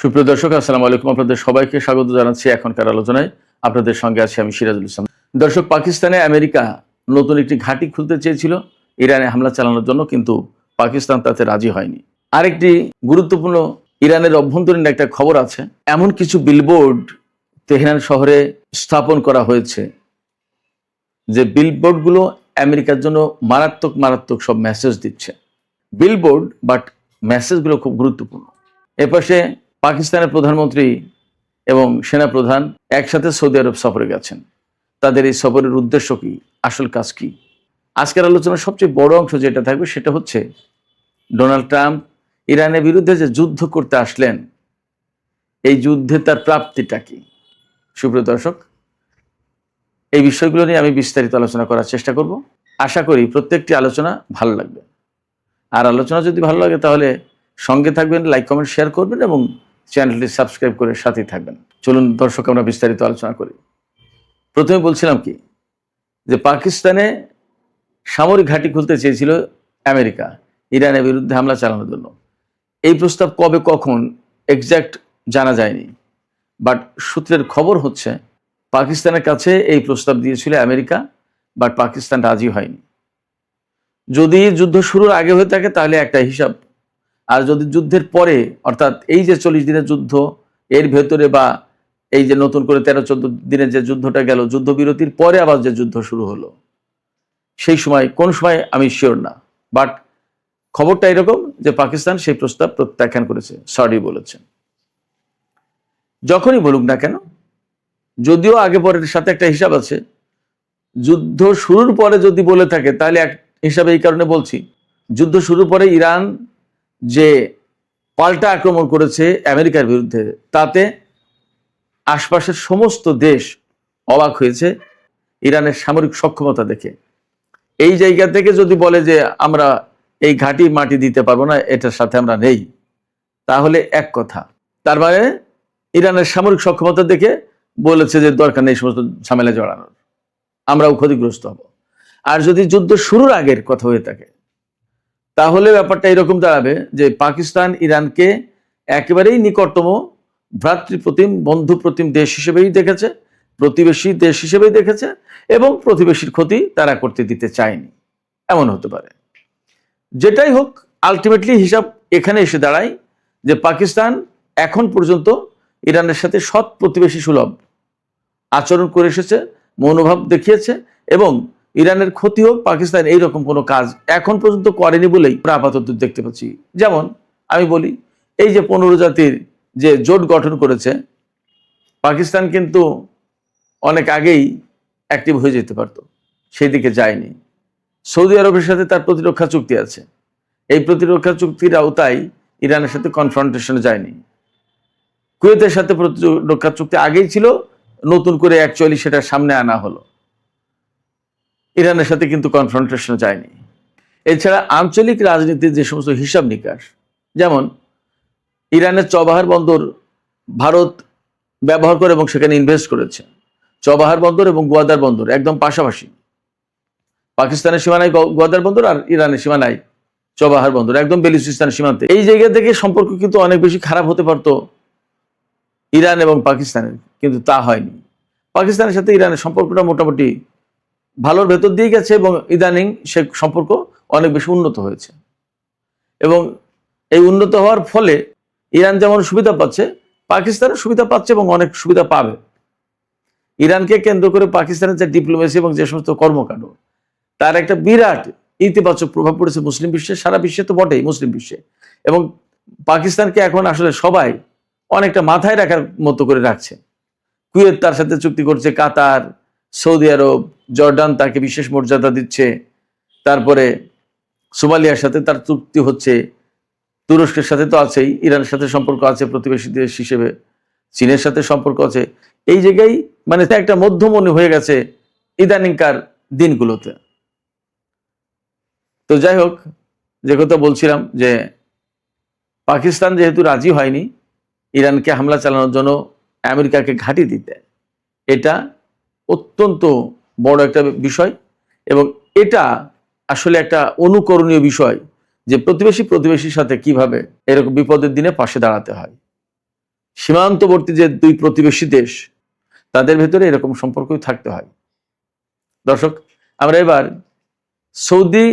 সুপ্রিয় দর্শক, আসসালামু আলাইকুম। আপনাদের সবাইকে স্বাগত জানাচ্ছি এখনকার আলোচনায়। আপনাদের সঙ্গে আছি আমি সিরাজুল ইসলাম। দর্শক, পাকিস্তানে আমেরিকা নতুন একটি ঘাঁটি খুলতে চেয়েছিল ইরানে হামলা চালানোর জন্য, কিন্তু পাকিস্তান তাতে রাজি হয়নি। আরেকটি গুরুত্বপূর্ণ ইরানের অভ্যন্তরীণ একটা খবর আছে। এমন কিছু বিলবোর্ড তেহরান শহরে স্থাপন করা হয়েছে যে বিলবোর্ডগুলো আমেরিকার জন্য মারাত্মক মারাত্মক সব মেসেজ দিচ্ছে। বিলবোর্ড বাট মেসেজগুলো খুব গুরুত্বপূর্ণ। এপাশে পাকিস্তানের প্রধানমন্ত্রী এবং সেনাপ্রধান একসাথে সৌদি আরব সফরে গেছেন। তাদের এই সফরের উদ্দেশ্য কি, আসল কাজ কি? আজকের আলোচনার সবচেয়ে বড় অংশ যেটা থাকবে সেটা হচ্ছে ডোনাল্ড ট্রাম্প ইরানের বিরুদ্ধে যে যুদ্ধ করতে আসলেন, এই যুদ্ধে তার প্রাপ্তিটা কি। সুপ্রিয় দর্শক, এই বিষয়গুলো নিয়ে আমি বিস্তারিত আলোচনা করার চেষ্টা করব। আশা করি প্রত্যেকটি আলোচনা ভালো লাগবে। আর আলোচনা যদি ভালো লাগে তাহলে সঙ্গে থাকবেন, লাইক কমেন্ট শেয়ার করবেন এবং চ্যানেলটি সাবস্ক্রাইব করে সাথেই থাকবেন। চলুন দর্শক, আমরা বিস্তারিত আলোচনা করি। প্রথমে বলছিলাম কি, যে পাকিস্তানে সামরিক ঘাঁটি খুলতে চেয়েছিল আমেরিকা ইরানের বিরুদ্ধে হামলা চালানোর জন্য। এই প্রস্তাব কবে কখন এক্স্যাক্ট জানা যায়নি, বাট সূত্রের খবর হচ্ছে পাকিস্তানের কাছে এই প্রস্তাব দিয়েছিল আমেরিকা, বাট পাকিস্তান রাজি হয়নি। যদি যুদ্ধ শুরুর আগে হয়ে থাকে তাহলে একটা হিসাব, আর যদি যুদ্ধের পরে, অর্থাৎ এই যে 40 দিনের যুদ্ধ, এর ভেতরে বা এই যে নতুন করে 13-14 দিনের যে যুদ্ধটা গেল, যুদ্ধবিরতির পরে আবার যে যুদ্ধ শুরু হলো, সেই সময় কোন সময় আমি শিওর না, বাট খবরটা এরকম যে পাকিস্তান সেই প্রস্তাব প্রত্যাখ্যান করেছে, সরি বলেছে। যখনই বলুক না কেন, যদিও আগে পরের সাথে একটা হিসাব আছে, যুদ্ধ শুরুর পরে যদি বলে থাকে তাহলে এক হিসাবে এই কারণে বলছি, যুদ্ধ শুরুর পরে ইরান যে পাল্টা আক্রমণ করেছে আমেরিকার বিরুদ্ধে, তাতে আশপাশের সমস্ত দেশ অবাক হয়েছে ইরানের সামরিক সক্ষমতা দেখে। এই জায়গা থেকে যদি বলে যে আমরা এই ঘাঁটি মাটি দিতে পারবো না, এটার সাথে আমরা নেই, তাহলে এক কথা, তার মানে ইরানের সামরিক সক্ষমতা দেখে বলেছে যে দরকার নেই সমস্ত ঝামেলা জড়ানোর, আমরাও ক্ষতিগ্রস্ত হব। আর যদি যুদ্ধ শুরুর আগের কথা হয়ে থাকে তাহলে ব্যাপারটা এরকম দাঁড়াবে যে পাকিস্তান ইরানকে একেবারেই নিকটতম ভ্রাতৃপ্রতিম বন্ধুপ্রতিম দেশ হিসেবেই দেখেছে, প্রতিবেশী দেশ হিসেবেই দেখেছে, এবং প্রতিবেশীর ক্ষতি তারা করতে দিতে চায়নি। এমন হতে পারে। যেটাই হোক, আলটিমেটলি হিসাব এখানে এসে দাঁড়ায় যে পাকিস্তান এখন পর্যন্ত ইরানের সাথে সৎ প্রতিবেশী সুলভ আচরণ করে এসেছে, মনোভাব দেখিয়েছে, এবং ইরানের ক্ষতি হোক, পাকিস্তান এইরকম কোনো কাজ এখন পর্যন্ত করেনি বলেই আপাতত দেখতে পাচ্ছি। যেমন আমি বলি, এই যে 15 জাতির যে জোট গঠন করেছে, পাকিস্তান কিন্তু অনেক আগেই অ্যাক্টিভ হয়ে যেতে পারত, সেই দিকে যায়নি। সৌদি আরবের সাথে তার প্রতিরক্ষা চুক্তি আছে, এই প্রতিরক্ষা চুক্তির আওতায় ইরানের সাথে কনফ্রন্টেশনে যায়নি। কুয়েতের সাথে প্রতিরক্ষা চুক্তি আগেই ছিল, নতুন করে অ্যাকচুয়ালি সেটা সামনে আনা হলো, ইরানের সাথে কিন্তু কনফ্রন্টেশনে যায়নি। এছাড়া আঞ্চলিক রাজনীতির যে সমস্ত হিসাব নিকাশ, যেমন ইরানের চবাহার বন্দর ভারত ব্যবহার করে এবং সেখানে ইনভেস্ট করেছে। চবাহার বন্দর এবং গোয়াদার বন্দর একদম পাশাপাশি, পাকিস্তানের সীমানায় গোয়াদার বন্দর আর ইরানের সীমানায় চবাহার বন্দর, একদম বেলুচিস্তানের সীমান্তে। এই জায়গা থেকে সম্পর্ক কিন্তু অনেক বেশি খারাপ হতে পারতো ইরান এবং পাকিস্তানের, কিন্তু তা হয়নি। পাকিস্তানের সাথে ইরানের সম্পর্কটা মোটামুটি ভালোর ভেতর দিয়ে গেছে এবং ইদানিং সে সম্পর্ক অনেক বেশি উন্নত হয়েছে। এবং এই উন্নত হওয়ার ফলে ইরান যেমন সুবিধা পাচ্ছে, পাকিস্তানের সুবিধা পাচ্ছে এবং অনেক সুবিধা পাবে। ইরানকে কেন্দ্র করে পাকিস্তানের যে ডিপ্লোমেসি এবং যে সমস্ত কর্মকাণ্ড, তার একটা বিরাট ইতিবাচক প্রভাব পড়েছে মুসলিম বিশ্বে, সারা বিশ্বে তো বটেই, মুসলিম বিশ্বে। এবং পাকিস্তানকে এখন আসলে সবাই অনেকটা মাথায় রাখার মতো করে রাখছে। কুয়েত তার সাথে চুক্তি করছে, কাতার, সৌদি আরব, জর্ডান তাকে বিশেষ মর্যাদা দিচ্ছে, তারপরে সোমালিয়ার সাথে তার চুক্তি হচ্ছে, তুরস্কের সাথে তো আছেই, ইরানের সাথে সম্পর্ক আছে প্রতিবেশী দেশ হিসেবে, চীনের সাথে সম্পর্ক আছে। এই জায়গায় মানে একটা মধ্যমণি হয়ে গেছে ইদানিংকার দিনগুলোতে। তো যাই হোক, যে কথা বলছিলাম, যে পাকিস্তান যেহেতু রাজি হয়নি ইরানকে হামলা চালানোর জন্য আমেরিকাকে ঘাঁটি দিতে, এটা অত্যন্ত বড় একটা বিষয় এবং এটা আসলে একটা অনুকরণীয় বিষয় যে প্রতিবেশীর সাথে কিভাবে এরকম বিপদের দিনে পাশে দাঁড়াতে হয়। সীমান্তবর্তী যে দুই প্রতিবেশী দেশ, তাদের ভেতরে এরকম সম্পর্কই থাকতে হয়। দর্শক, আমরা এবার সৌদি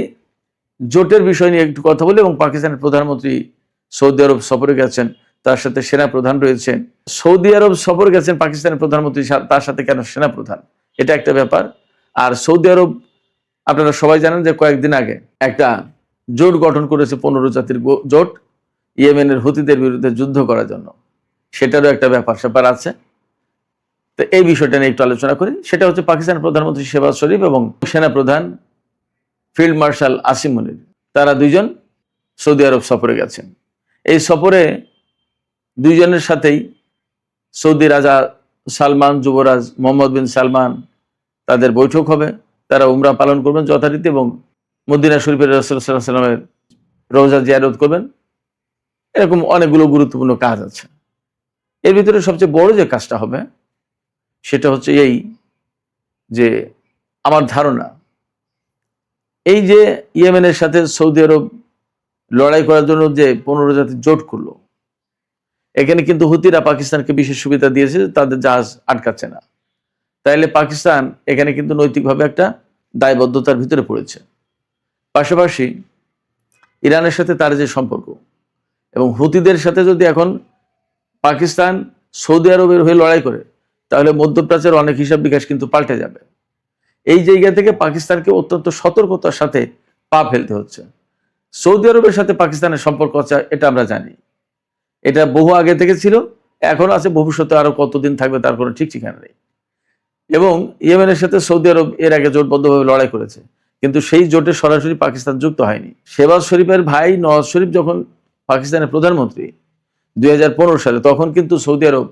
জোটের বিষয় নিয়ে একটু কথা বলি এবং পাকিস্তানের প্রধানমন্ত্রী সৌদি আরব সফরে গেছেন, তার সাথে সেনা প্রধান রয়েছেন। সৌদি আরব সফরে গেছেন পাকিস্তানের প্রধানমন্ত্রী, তার সাথে কেন সেনা প্রধান, এটা একটা ব্যাপার। আর সৌদি আরব আপনারা সবাই জানেন যে কয়েকদিন আগে একটা জোট গঠন করেছে, 15 জাতির জোট, ইয়েমেনের হুতিদের বিরুদ্ধে যুদ্ধ করার জন্য। সেটারও একটা ব্যাপার আছে। তো এই বিষয়টা নিয়ে একটু আলোচনা করি। সেটা হচ্ছে পাকিস্তানের প্রধানমন্ত্রী শেহবাজ শরীফ এবং সেনা প্রধান ফিল্ড মার্শাল আসিম মুনির, তারা দুইজন সৌদি আরব সফরে গেছেন। এই সফরে দুইজনের সাথেই সৌদি রাজা সালমান, যুবরাজ মোহাম্মদ বিন সালমান, তাদের বৈঠক হবে। তারা উমরা পালন করবেন যথারীতি এবং মদিনা শরীফের রাসূলুল্লাহ সাল্লাল্লাহু আলাইহি ওয়াসাল্লামের রওজা জিয়ারত করবেন। এরকম অনেকগুলো গুরুত্বপূর্ণ কাজ আছে। এর ভিতরে সবচেয়ে বড় যে কাজটা হবে সেটা হচ্ছে এই যে, আমার ধারণা, এই যে ইয়েমেনের সাথে সৌদি আরব লড়াই করার জন্য যে 15 জাতির জোট করলো, এখানে কিন্তু হুতিরা পাকিস্তানকে বিশেষ সুবিধা দিয়েছে, তাদের জাহাজ আটকাচ্ছে না। তাইলে পাকিস্তান এখানে কিন্তু নৈতিকভাবে একটা দায়বদ্ধতার ভিতরে পড়েছে। পাশাপাশি ইরানের সাথে তার যে সম্পর্ক এবং হুতিদের সাথে যদি এখন পাকিস্তান সৌদি আরবের হয়ে লড়াই করে, তাহলে মধ্যপ্রাচ্যের অনেক হিসাব বিকাশ কিন্তু পাল্টে যাবে। এই জায়গা থেকে পাকিস্তানকে অত্যন্ত সতর্কতার সাথে পা ফেলতে হচ্ছে। সৌদি আরবের সাথে পাকিস্তানের সম্পর্ক আছে, এটা আমরা জানি। এটা বহু আগে থেকে ছিল, এখন আছে, ভবিষ্যতে আরো কতদিন থাকবে তার কোনো ঠিক ঠিকানা নেই। এবং ইয়েমেনের সাথে সৌদি আরব এর আগে জোটবদ্ধভাবে লড়াই করেছে, কিন্তু সেই জোটে সরাসরি পাকিস্তান যুক্ত হয়নি। শেহবাজ শরীফের ভাই নওয়াজ শরীফ যখন পাকিস্তানের প্রধানমন্ত্রী 2015 সালে, তখন কিন্তু সৌদি আরব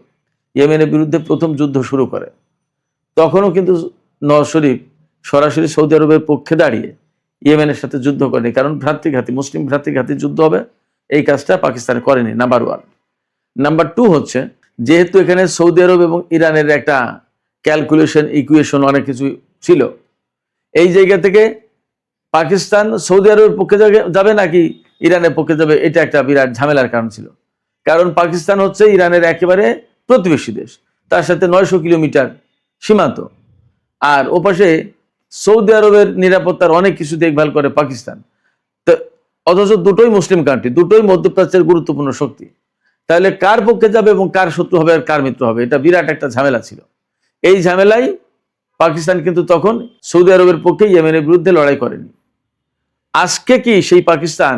ইয়েমেনের বিরুদ্ধে প্রথম যুদ্ধ শুরু করে। তখনও কিন্তু নওয়াজ শরীফ সরাসরি সৌদি আরবের পক্ষে দাঁড়িয়ে ইয়েমেনের সাথে যুদ্ধ করেনি, কারণ ভ্রাতৃঘাতী, মুসলিম ভ্রাতৃঘাতী যুদ্ধ হবে, এই কাজটা পাকিস্তানে করেনি। নাম্বার 1। নাম্বার 2 হচ্ছে, যেহেতু এখানে সৌদি আরব এবং ইরানের একটা ক্যালকুলেশন, ইকুয়েশন, অনেক কিছু ছিল, এই জায়গা থেকে পাকিস্তান সৌদি আরবের পক্ষে যাবে নাকি ইরানের পক্ষে যাবে, এটা একটা বিরাট ঝামেলার কারণ ছিল। কারণ পাকিস্তান হচ্ছে ইরানের একেবারে প্রতিবেশী দেশ, তার সাথে 900 কিলোমিটার সীমান্ত, আর ওপাশে সৌদি আরবের নিরাপত্তার অনেক কিছু দেখভাল করে পাকিস্তান। তো অথচ দুটোই মুসলিম কান্ট্রি, দুটোই মধ্যপ্রাচ্যের গুরুত্বপূর্ণ শক্তি। তাহলে কার পক্ষে যাবে এবং কার শত্রু হবে আর কার মিত্র হবে, এটা বিরাট একটা ঝামেলা ছিল। এই ঝামেলায় পাকিস্তান কিন্তু তখন সৌদি আরবের পক্ষে ইয়েমেনের বিরুদ্ধে লড়াই করেনি। আজকে কি সেই পাকিস্তান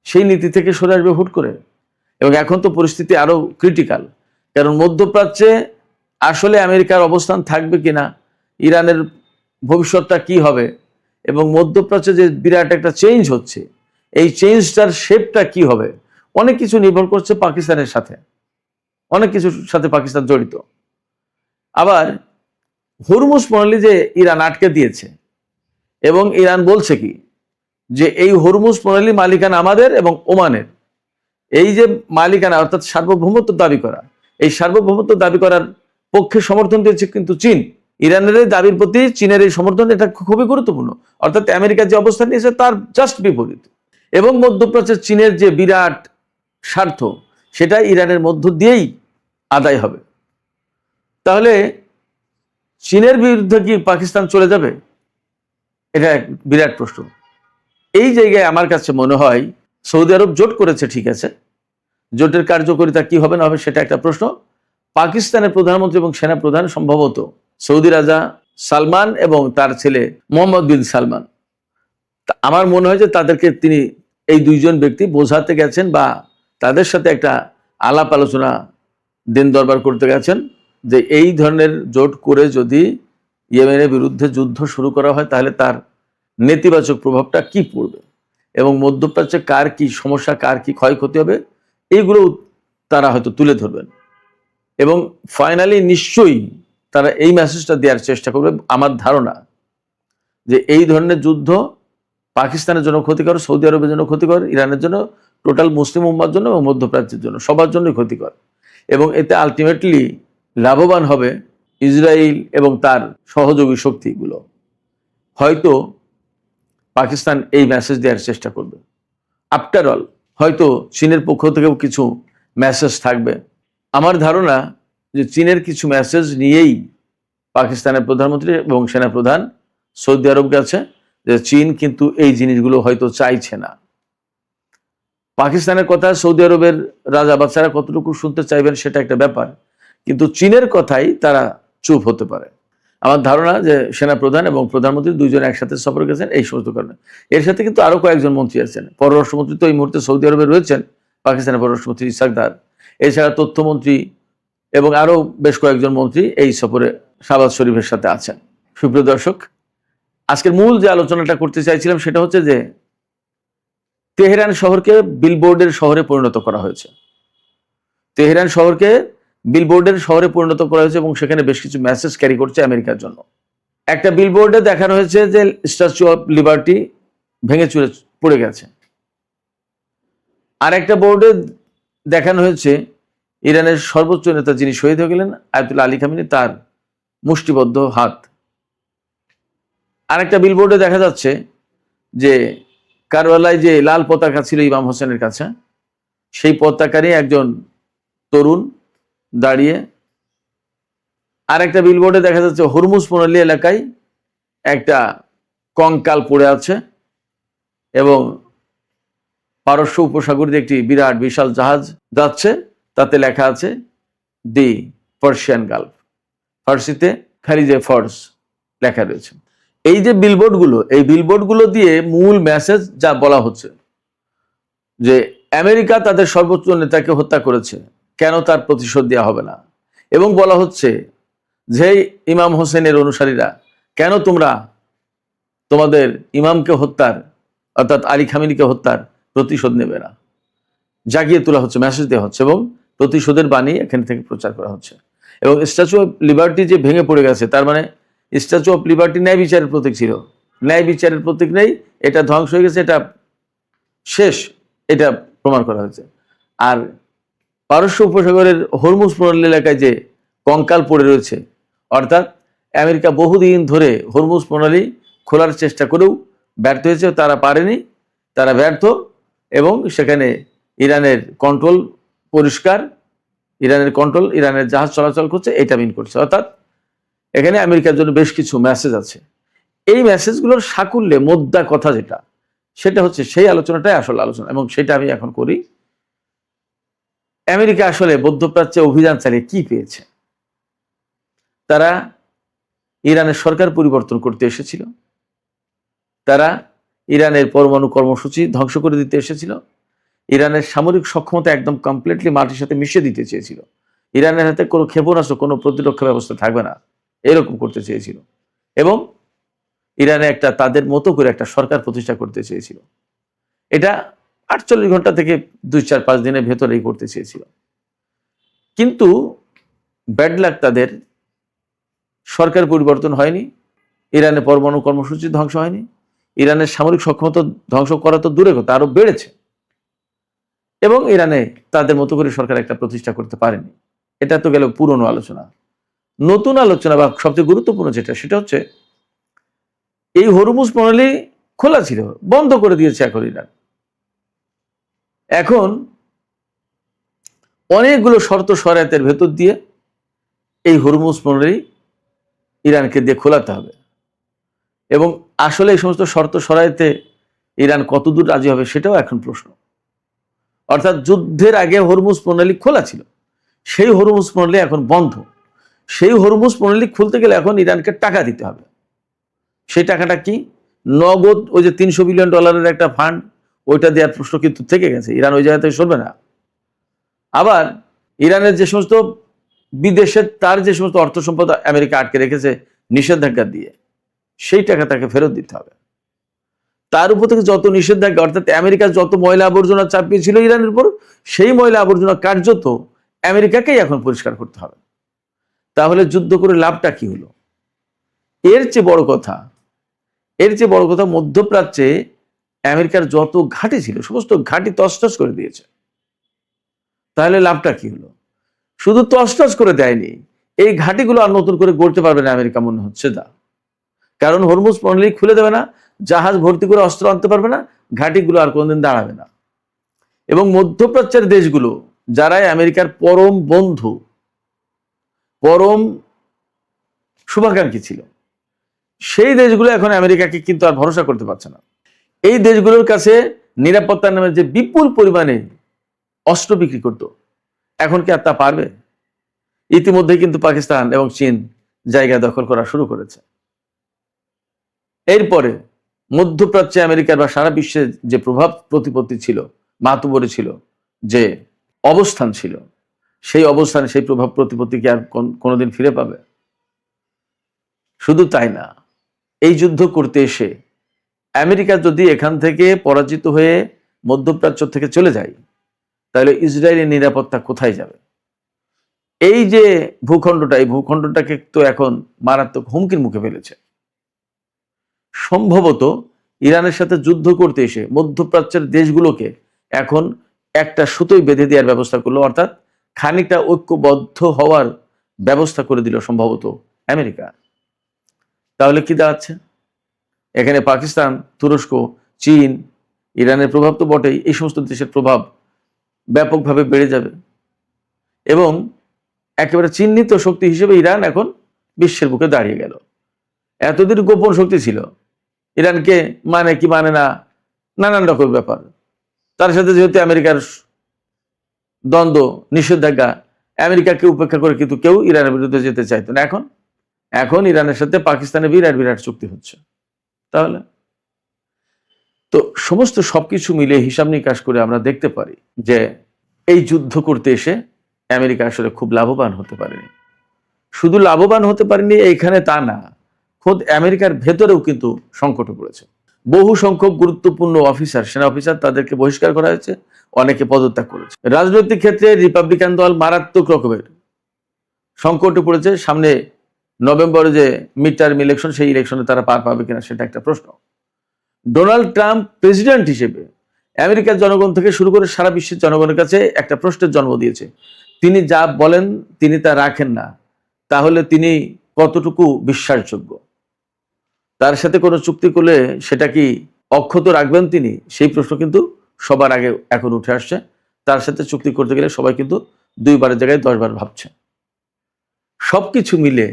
সেই নীতি থেকে সরে আসবে হুট করে? এবং এখন তো পরিস্থিতি আরো ক্রিটিক্যাল, কারণ মধ্যপ্রাচ্যে আসলে আমেরিকার অবস্থান থাকবে কিনা, ইরানের ভবিষ্যৎটা কি হবে, এবং মধ্যপ্রাচ্যে যে বিরাট একটা চেঞ্জ হচ্ছে, এই চেঞ্জটার শেপটা কি হবে, অনেক কিছু নির্ভর করছে পাকিস্তানের সাথে, অনেক কিছুর সাথে পাকিস্তান জড়িত। আবার হরমুজ প্রণালী যে ইরান আটকে দিয়েছে, এবং ইরান বলছে কি যে এই হরমুজ প্রণালী মালিকানা আমাদের এবং ওমানের, এই যে মালিকানা অর্থাৎ সার্বভৌমত্ব দাবি করা, এই সার্বভৌমত্ব দাবি করার পক্ষে সমর্থন দিয়েছে কিন্তু চীন। ইরানের এই দাবির প্রতি চীনের এই সমর্থন, এটা খুবই গুরুত্বপূর্ণ। অর্থাৎ আমেরিকা যে অবস্থান নিয়েছে তার জাস্ট বিপরীত। এবং মধ্যপ্রাচ্যের চীনের যে বিরাট স্বার্থ, সেটা ইরানের মধ্য দিয়েই আদায় হবে। তাহলে চীনের বিরুদ্ধে কি পাকিস্তান চলে যাবে? এটা এক বিরাট প্রশ্ন। এই জায়গায় আমার কাছে মনে হয় সৌদি আরব জোট করেছে, ঠিক আছে, জোটের কার্যকারিতা কি হবে না হবে সেটা একটা প্রশ্ন। পাকিস্তানের প্রধানমন্ত্রী এবং সেনা প্রধান সম্ভবত সৌদি রাজা সালমান এবং তার ছেলে মোহাম্মদ বিন সালমান, আমার মনে হয় যে তাদেরকে তিনি, এই দুইজন ব্যক্তি বোঝাতে গেছেন বা তাদের সাথে একটা আলাপ আলোচনা, দিন দরবার করতে গেছেন যে এই ধরনের জোট করে যদি ইয়েমেনের বিরুদ্ধে যুদ্ধ শুরু করা হয়, তাহলে তার নেতিবাচক প্রভাবটা কি পড়বে এবং মধ্যপ্রাচ্যে কার কি সমস্যা, কার কি ক্ষয়ক্ষতি হবে, এইগুলো তারা হয়তো তুলে ধরবেন। এবং ফাইনালি নিশ্চয়ই তারা এই মেসেজটা দেওয়ার চেষ্টা করবে, আমার ধারণা, যে এই ধরনের যুদ্ধ পাকিস্তানের জন্য ক্ষতিকর, সৌদি আরবের জন্য ক্ষতিকর, ইরানের জন্য, টোটাল মুসলিম উম্মার জন্য এবং মধ্যপ্রাচ্যের জন্য, সবার জন্যই ক্ষতিকর। এবং এতে আলটিমেটলি লাভবান হবে ইসরায়েল এবং তার সহযোগী শক্তিগুলো। হয়তো পাকিস্তান এই মেসেজ দেওয়ার চেষ্টা করবে। আফটার অল হয়তো চীনের পক্ষ থেকেও কিছু মেসেজ থাকবে আমার ধারণা যে চীনের কিছু মেসেজ নিয়েই পাকিস্তানের প্রধানমন্ত্রী এবং সেনাপ্রধান সৌদি আরব গেছে, যে চীন কিন্তু এই জিনিসগুলো হয়তো চাইছে না। পাকিস্তানের কথা সৌদি আরবের রাজা বাদশারা কতটুকু শুনতে চাইবেন সেটা একটা ব্যাপার, কিন্তু চীনের কথাই তারা চুপ হতে পারে। আমার ধারণা যে সেনাপ্রধান এবং প্রধানমন্ত্রী দুইজন একসাথে সফর গেছেন এই সমস্ত কারণে। এর সাথে কিন্তু আরো কয়েকজন মন্ত্রী আছেন। পররাষ্ট্রমন্ত্রী তো এই মুহূর্তে সৌদি আরবে রয়েছেন, পাকিস্তানের পররাষ্ট্রমন্ত্রী ইসহাক দার। এছাড়া তথ্যমন্ত্রী এবং আরো বেশ কয়েকজন মন্ত্রী এই সফরে শাহবাজ শরীফের সাথে আছেন। সুপ্রিয় দর্শক, আজকের মূল যে আলোচনাটা করতে চাইছিলাম সেটা হচ্ছে যে তেহরান শহরকে বিলবোর্ডের শহরে পরিণত করা হয়েছে। তেহরান শহরকে বিলবোর্ডের শহরে পরিণত করা হয়েছে এবং সেখানে বেশ কিছু মেসেজ ক্যারি করছে আমেরিকার জন্য। একটা বিলবোর্ডে দেখানো হয়েছে যে স্ট্যাচু অফ লিবার্টি ভেঙে চুরে পড়ে গেছে। আর একটা বোর্ডে দেখানো হয়েছে ইরানের সর্বোচ্চ নেতা যিনি শহীদ হয়ে গেলেন আয়াতুল্লাহ আলী খামেনি, তার মুষ্টিবদ্ধ হাত। আরেকটা বিলবোর্ডে দেখা যাচ্ছে যে কারবালায় যে লাল পতাকা ছিল ইমাম হোসেনের কাছে, সেই পতাকা নিয়ে একজন তরুণ দাঁড়িয়ে। আরেকটা বিলবোর্ডে দেখা যাচ্ছে হরমুজ প্রণালী এলাকায় একটা কঙ্কাল পড়ে আছে এবং পারস্য উপসাগর দিয়ে একটি বিরাট বিশাল জাহাজ যাচ্ছে, তাতে লেখা আছে দি পার্সিয়ান গালফ, ফার্সিতে খালিজে ফর্স লেখা রয়েছে। এই যে বিলবোর্ডগুলো, এই বিলবোর্ডগুলো দিয়ে মূল মেসেজ যা বলা হচ্ছে যে আমেরিকা তাদের সর্বোচ্চ নেতাকে হত্যা করেছে, কেন তার প্রতিশোধ দেওয়া হবে না। এবং বলা হচ্ছে যে ইমাম হোসেনের অনুসারীরা, কেন তোমরা তোমাদের ইমামকে হত্যার অর্থাৎ আলী খামেনিকে হত্যার প্রতিশোধ নেবে না। জাগিয়ে তোলা হচ্ছে, মেসেজ দেওয়া হচ্ছে এবং প্রতিশোধের বাণী এখান থেকে প্রচার করা হচ্ছে। এবং স্ট্যাচু অফ লিবার্টি যে ভেঙে পড়ে গেছে, তার মানে স্ট্যাচু অফ লিবার্টি ন্যায় বিচারের প্রতীক ছিল। ন্যায় বিচারের প্রতীক নেই, এটা ধ্বংস হয়ে গেছে, এটা শেষ, এটা প্রমাণ করা হয়েছে। আর পারস্য উপসাগরের হরমুজ প্রণালী এলাকায় যে কঙ্কাল পড়ে রয়েছে, অর্থাৎ আমেরিকা বহুদিন ধরে হরমুজ প্রণালী খোলার চেষ্টা করেও ব্যর্থ হয়েছে, তারা পারেনি, তারা ব্যর্থ। এবং সেখানে ইরানের কন্ট্রোল পরিষ্কার, ইরানের জাহাজ চলাচল করছে, এটা মিন করছে। অর্থাৎ এখানে আমেরিকার জন্য বেশ কিছু মেসেজ আছে। এই মেসেজগুলোর সাকুল্যে মোদ্দা কথা যেটা, সেটা হচ্ছে সেই আলোচনাটাই আসল আলোচনা, এবং সেটা আমি এখন করি। আমেরিকা আসলে মধ্যপ্রাচ্যে অভিযান চালিয়ে কি পেয়েছে? তারা ইরানের সরকার পরিবর্তন করতে এসেছিল, তারা ইরানের পরমাণু কর্মসূচি ধ্বংস করে দিতে এসেছিল, ইরানের সামরিক সক্ষমতা একদম কমপ্লিটলি মাটির সাথে মিশিয়ে দিতে চেয়েছিল, ইরানের হাতে কোনো ক্ষেপণাস্ত্র, কোনো প্রতিরক্ষা ব্যবস্থা থাকবে না, এরকম করতে চেয়েছিল। এবং ইরানে একটা তাদের মতো করে একটা সরকার প্রতিষ্ঠা করতে চেয়েছিল। এটা 48 ঘন্টা থেকে 2-4-5 দিনের ভেতরেই করতে চেয়েছিল। কিন্তু ব্যাড লাক, তাদের সরকার পরিবর্তন হয়নি, ইরানের পরমাণু কর্মসূচি ধ্বংস হয়নি, ইরানের সামরিক সক্ষমতা ধ্বংস করা তো দূরে কথা, আরো বেড়েছে। এবং ইরানে তাদের মতো করে সরকার একটা প্রতিষ্ঠা করতে পারেনি। এটা তো গেল পুরনো আলোচনা। নতুন আলোচনা বা সবচেয়ে গুরুত্বপূর্ণ যেটা, সেটা হচ্ছে এই হরমুজ প্রণালী খোলা ছিল, বন্ধ করে দিয়েছে এখন ইরান। এখন অনেকগুলো শর্ত শরায়তের ভেতর দিয়ে এই হরমুজ প্রণালী ইরানকে দিয়ে খোলাতে হবে। এবং আসলে এই সমস্ত শর্ত শরায়তে ইরান কতদূর রাজি হবে সেটাও এখন প্রশ্ন। অর্থাৎ যুদ্ধের আগে হরমুজ প্রণালী খোলা ছিল, সেই হরমুজ প্রণালী এখন বন্ধ। সেই হরমুজ প্রণালী খুলতে গেলে এখন ইরানকে টাকা দিতে হবে। সেই টাকাটা কি? নগদ ওই যে $300 বিলিয়ন একটা ফান্ড, ওইটা দেওয়ার প্রশ্ন কিন্তু থেকে গেছে। ইরান ওই জায়গা থেকে সরবে না। আবার ইরানের যে সমস্ত বিদেশের তার যে সমস্ত অর্থ সম্পদ আমেরিকা আটকে রেখেছে নিষেধাজ্ঞা দিয়ে, সেই টাকা তাকে ফেরত দিতে হবে। তার উপর থেকে যত নিষেধাজ্ঞা, অর্থাৎ আমেরিকার যত ময়লা আবর্জনা চাপিয়েছিল ইরানের উপর, সেই ময়লা আবর্জনা কার্যত আমেরিকাকেই এখন পরিষ্কার করতে হবে। তাহলে যুদ্ধ করে লাভটা কি হলো? এর চেয়ে বড় কথা, মধ্যপ্রাচ্যে আমেরিকার যত ঘাঁটি ছিল সমস্ত ঘাঁটি তছনছ করে দিয়েছে। তাহলে লাভটা কি হলো? শুধু তছনছ করে দেয়নি, এই ঘাঁটিগুলো আর নতুন করে গড়তে পারবে না আমেরিকা, মনে হচ্ছে না। কারণ হরমুজ প্রণালী খুলে দেবে না, জাহাজ ভর্তি করে অস্ত্র আনতে পারবে না, ঘাঁটিগুলো আর কোনদিন দাঁড়াবে না। এবং মধ্যপ্রাচ্যের দেশগুলো যারাই আমেরিকার পরম বন্ধু, পরম শুভাকাঙ্ক্ষী ছিল, সেই দেশগুলো এখন আমেরিকাকে কিন্তু আর ভরসা করতে পারছে না। এই দেশগুলোর কাছে নিরাপত্তার নামে যে বিপুল পরিমাণে অস্ত্র বিক্রি করত, এখন কি আর তা পারবে? ইতিমধ্যে কিন্তু পাকিস্তান এবং চীন জায়গা দখল করা শুরু করেছে। এরপরে মধ্যপ্রাচ্যে আমেরিকার বা সারা বিশ্বে যে প্রভাব প্রতিপত্তি ছিল, মাতুবরে ছিল, যে অবস্থান ছিল, সেই অবস্থানে সেই প্রভাব প্রতিপত্তি কি আর কোনোদিন ফিরে পাবে? শুধু তাই না, এই যুদ্ধ করতে এসে আমেরিকা যদি এখান থেকে পরাজিত হয়ে মধ্যপ্রাচ্য থেকে চলে যায়, তাহলে ইসরায়েলের নিরাপত্তা কোথায় যাবে? এই যে ভূখণ্ডটা, এই ভূখণ্ডটাকে তো এখন মারাত্মক হুমকির মুখে ফেলেছে। সম্ভবত ইরানের সাথে যুদ্ধ করতে এসে মধ্যপ্রাচ্যের দেশগুলোকে এখন একটা সুতোয় বেঁধে দেওয়ার ব্যবস্থা করলো, অর্থাৎ খানিকটা ঐক্যবদ্ধ হওয়ার ব্যবস্থা করে দিল সম্ভবত আমেরিকা। তাহলে কি দাঁড়াচ্ছে? এখানে পাকিস্তান, তুরস্ক, চীন, ইরানের প্রভাব তো বটেই, এই সমস্ত দেশের প্রভাব ব্যাপকভাবে বেড়ে যাবে এবং একেবারে চিহ্নিত শক্তি হিসেবে ইরান এখন বিশ্বের বুকে দাঁড়িয়ে গেল। এতদিন গোপন শক্তি ছিল, ইরানকে মানে কি মানে না, নানান রকম ব্যাপার। তার সাথে যেহেতু আমেরিকার দ্বন্দ্ব, নিষেধাজ্ঞা, আমেরিকাকে উপেক্ষা করে কিন্তু কেউ ইরানের বিরুদ্ধে যেতে চাইতো না। এখন ইরানের সাথে পাকিস্তানের বিরাট বিরাট চুক্তি হচ্ছে। তাহলে তো সমস্ত সবকিছু মিলে হিসাব নিকাশ করে আমরা দেখতে পারি যে এই যুদ্ধ করতে এসে আমেরিকা আসলে খুব লাভবান হতে পারেনি। শুধু লাভবান হতে পারেনি এইখানে তা না, খোদ আমেরিকার ভেতরেও কিন্তু সংকটে পড়েছে। বহু সংখ্যক গুরুত্বপূর্ণ অফিসার, সেনা অফিসার, তাদেরকে বহিষ্কার করা হয়েছে, অনেকে পদত্যাগ করেছে। রাজনৈতিক ক্ষেত্রে রিপাবলিকান দল মারাত্মক রকমের সংকটে পড়েছে। সামনে নভেম্বরে যে মিড টার্ম ইলেকশন, সেই ইলেকশনে তারা পার পাবে কিনা সেটা একটা প্রশ্ন। ডোনাল্ড ট্রাম্প প্রেসিডেন্ট হিসেবে আমেরিকার জনগণ থেকে শুরু করে সারা বিশ্বের জনগণের কাছে একটা প্রশ্নের জন্ম দিয়েছে। তিনি যা বলেন তিনি তা রাখেন না, তাহলে তিনি কতটুকু বিশ্বাসযোগ্য? তার সাথে কোনো চুক্তি করলে সেটা কি অক্ষত রাখবেন তিনি? সেই প্রশ্ন কিন্তু সবার আগে এখন উঠে আসছে। তার সাথে চুক্তি করতে গেলে সবাই কিন্তু 2 বারের জায়গায় 10 বার ভাবছে। সবকিছু মিলে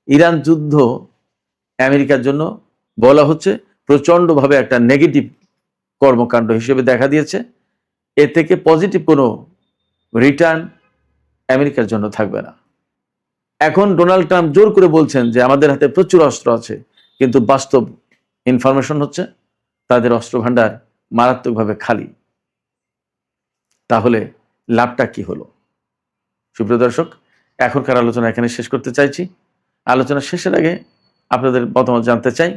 ইরান যুদ্ধ আমেরিকার জন্য বলা হচ্ছে প্রচন্ডভাবে একটা নেগেটিভ কর্মকাণ্ড হিসেবে দেখা দিয়েছে। এ থেকে পজিটিভ কোনো রিটার্ন আমেরিকার জন্য থাকবে না। এখন ডোনাল্ড ট্রাম্প জোর করে বলছেন যে আমাদের হাতে প্রচুর অস্ত্র আছে, কিন্তু বাস্তব ইনফরমেশন হচ্ছে তাদের অস্ত্র ভান্ডার মারাত্মকভাবে খালি। তাহলে লাভটা কি হলো? সুপ্রিয় দর্শক, এখনকার আলোচনা এখানে শেষ করতে চাইছি। আলোচনা শেষের আগে আপনাদের মতামত জানতে চাই,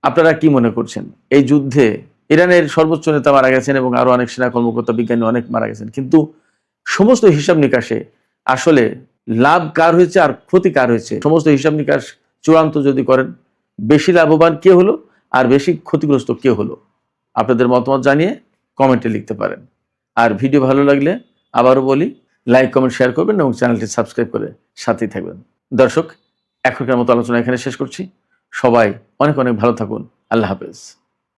আপনারা কি মনে করছেন? এই যুদ্ধে ইরানের সর্বোচ্চ নেতা মারা গেছেন এবং আরো অনেক সেনা কর্মকর্তা, বিজ্ঞানী অনেক মারা গেছেন, কিন্তু সমস্ত হিসাব নিকাশে আসলে লাভ কার হয়েছে আর ক্ষতি কার হয়েছে, সমস্ত হিসাব নিকাশ চূড়ান্ত যদি করেন, বেশি লাভবান কে হলো আর বেশি ক্ষতিগ্রস্ত কে হলো? আপনাদের মতামত জানিয়ে কমেন্টে লিখতে পারেন। আর ভিডিও ভালো লাগলে আবারও বলি, লাইক, কমেন্ট, শেয়ার করবেন এবং চ্যানেলটি সাবস্ক্রাইব করে সাথেই থাকবেন। দর্শক, এখনকার মতো আলোচনা এখানে শেষ করছি। সবাই অনেক অনেক ভালো থাকুন। আল্লাহ হাফেজ।